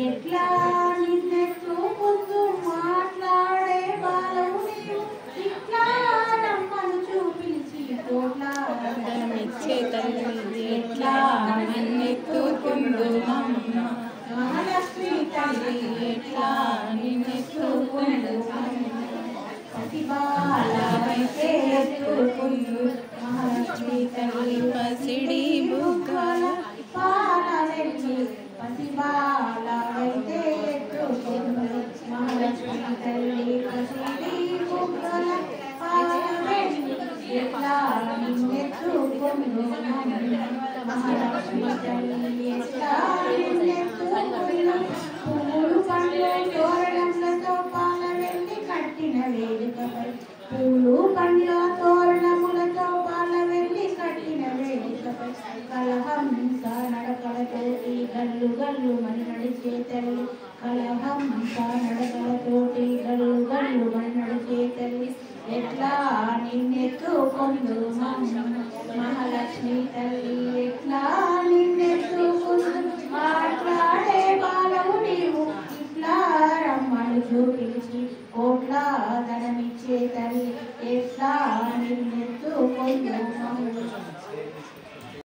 ఎట్లా నిన్నెత్తు ముందు మాట్లాడే బాలవు నీవు, ఇట్లా రమ్మను చూపించి తోట్లాడమిచ్చే తల్లి ఎట్లా నిన్నెత్తుకుందు మహాలక్ష్మి తల్లి ఎట్లా నిన్నెత్తుకుందు పసిబాలవైతే ఎత్తుకుందు మహాలక్ష్మి తల్లి పసిడి బుగ్గల పాలవెల్లి పసిబాలవైతే ఎత్తుకుందు మహాలక్ష్మి తల్లి పసిడి బుగ్గల పాలవెల్లి ఎట్లా నిన్నెత్తుకుందు మహాలక్ష్మి తల్లి ఎట్లా నిన్నెత్తుకుందు పూలు పండ్లు తోరణములతో పాలవెల్లి కట్టిన వేదికపై పూలు పండ్ల తోరణములతో పాలవెల్లి కట్టిన వేదికపై కలహంస నడకలతోటి గల్లు గల్లు మని నడిచే తల్లి కలహంస నడకలతోటి గల్లు గల్లు మని నడిచే తల్లి ఎట్లా నిన్నెత్తుకుందు మహాలక్ష్మి తల్లి ఎట్లా నిన్నెత్తుకుందు మాట్లాడే బాలవు నీవు, ఇట్లా రమ్మను చూపించి కోట్ల ధనమిచ్చే తల్లి